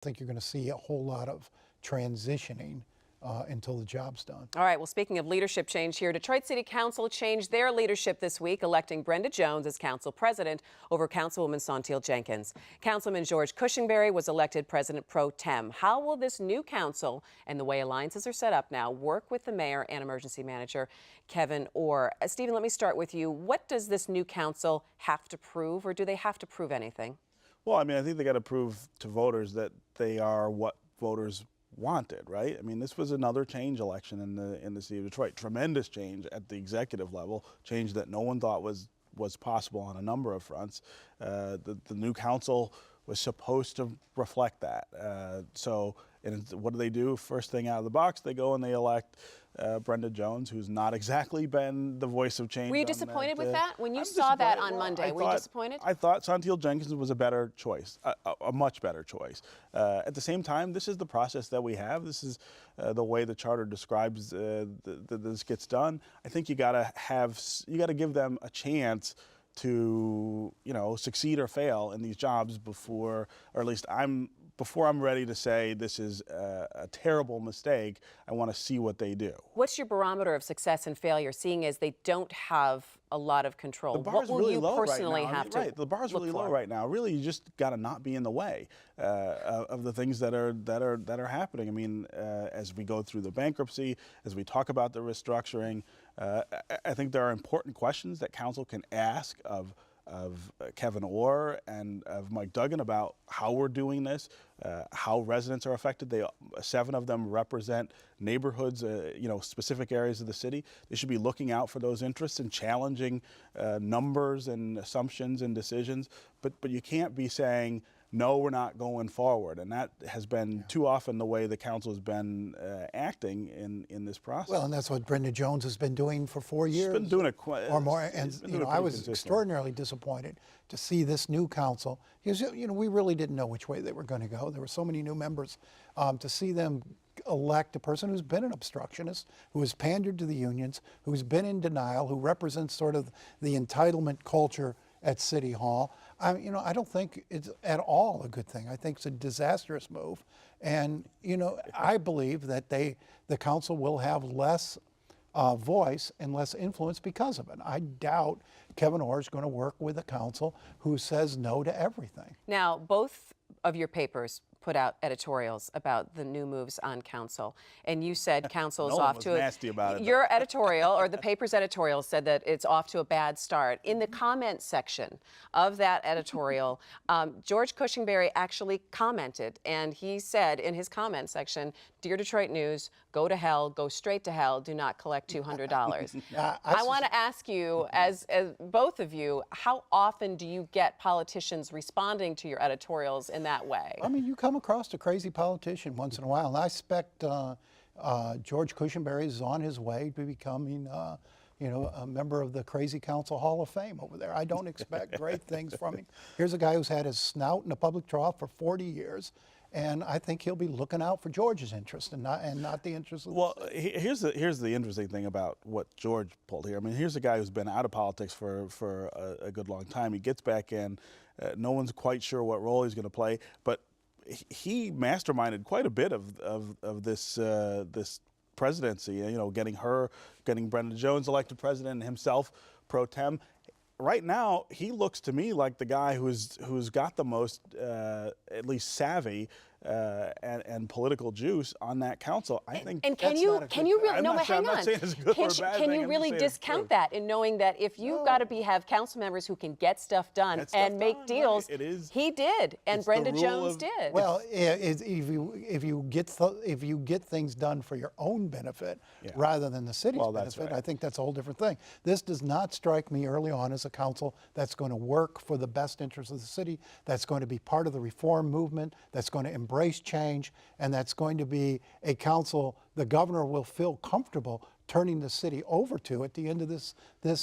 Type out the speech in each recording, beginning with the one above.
think you're going to see a whole lot of transitioning until the job's done. All right, well, speaking of leadership change here, Detroit City Council changed their leadership this week, electing Brenda Jones as council president over Councilwoman Santil Jenkins. Councilman George Cushingberry was elected President Pro Tem. How will this new council and the way alliances are set up now work with the mayor and emergency manager, Kevyn? Or Stephen, let me start with you. What does this new council have to prove, or do they have to prove anything? Well, I mean, I think they got to prove to voters that they are what voters wanted, right? I mean, this was another change election in the city of Detroit. Tremendous change at the executive level, change that no one thought was possible on a number of fronts. The new council was supposed to reflect that. And what do? First thing out of the box, they go and they elect Brenda Jones, who's not exactly been the voice of change. Were you disappointed with that? When you saw that on Monday, were you disappointed? I thought Santil Jenkins was a better choice, a much better choice. At the same time, this is the process that we have. This is the way the charter describes that this gets done. I think you gotta give them a chance to, succeed or fail in these jobs before I'm ready to say this is a terrible mistake. I want to see what they do. What's your barometer of success and failure, seeing as they don't have a lot of control? The bar's really low right now. The bar's really low right now. Really, you just got to not be in the way of the things that are happening. I mean, as we go through the bankruptcy, as we talk about the restructuring, I think there are important questions that council can ask of Kevyn Orr and of Mike Duggan about how we're doing this, how residents are affected. 7 of them represent neighborhoods, specific areas of the city. They should be looking out for those interests and challenging numbers and assumptions and decisions. But you can't be saying, no, we're not going forward. And that has been too often the way the council has been acting in this process. Well, and that's what Brenda Jones has been doing for 4 years. She's been doing it or more. And I was extraordinarily disappointed to see this new council, because we really didn't know which way they were going to go. There were so many new members. To see them elect a person who's been an obstructionist, who has pandered to the unions, who's been in denial, who represents sort of the entitlement culture at City Hall. I don't think it's at all a good thing. I think it's a disastrous move. And, I believe that the council will have less voice and less influence because of it. I doubt Kevyn Orr is going to work with a council who says no to everything. Now, both of your papers put out editorials about the new moves on council, and you said council's off to nasty about it. Your editorial, or the paper's editorial, said that it's off to a bad start. In the comment section of that editorial, George Cushingberry actually commented, and he said in his comment section, "Dear Detroit News, go to hell, go straight to hell, do not collect $200. I want to ask you, as both of you, how often do you get politicians responding to your editorials in that way? I mean, you come across a crazy politician once in a while, and I expect George Cushingberry is on his way to becoming, a member of the Crazy Council Hall of Fame over there. I don't expect great things from him. Here's a guy who's had his snout in a public trough for 40 years. And I think he'll be looking out for George's interest and not the interest of the city. Here's the interesting thing about what George pulled here. I mean, here's a guy who's been out of politics for a good long time. He gets back in. No one's quite sure what role he's going to play, but he masterminded quite a bit of this presidency. Getting Brenda Jones elected president and himself pro tem. Right now, he looks to me like the guy who's got the most, at least savvy and political juice on that council. I think. And can you really? No, but hang on. Can you really discount that in knowing that if you've got to have council members who can get stuff done and make deals, right. It is. He did, and Brenda Jones did. Well, if you get things done for your own benefit rather than the city's benefit, right. I think that's a whole different thing. This does not strike me early on as a council that's going to work for the best interests of the city, that's going to be part of the reform movement, that's going to embrace change, and that's going to be a council the governor will feel comfortable turning the city over to at the end of this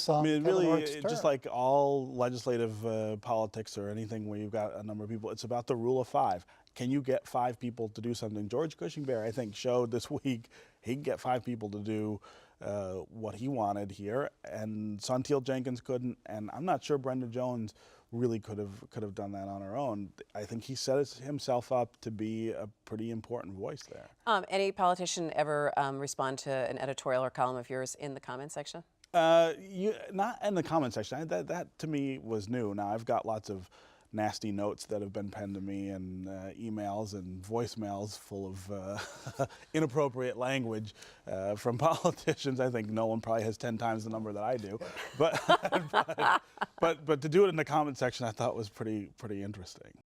I mean, really, just like all legislative politics or anything where you've got a number of people, it's about the rule of 5. Can you get 5 people to do something? George Cushingberry, I think, showed this week he can get 5 people to do what he wanted here, and Santil Jenkins couldn't, and I'm not sure Brenda Jones really could have done that on her own. I think he set himself up to be a pretty important voice there. Any politician ever respond to an editorial or column of yours in the comment section? Not in the comment section. That to me was new. Now I've got lots of nasty notes that have been penned to me, and emails and voicemails full of inappropriate language from politicians. I think no one probably has 10 times the number that I do. But to do it in the comment section, I thought was pretty interesting.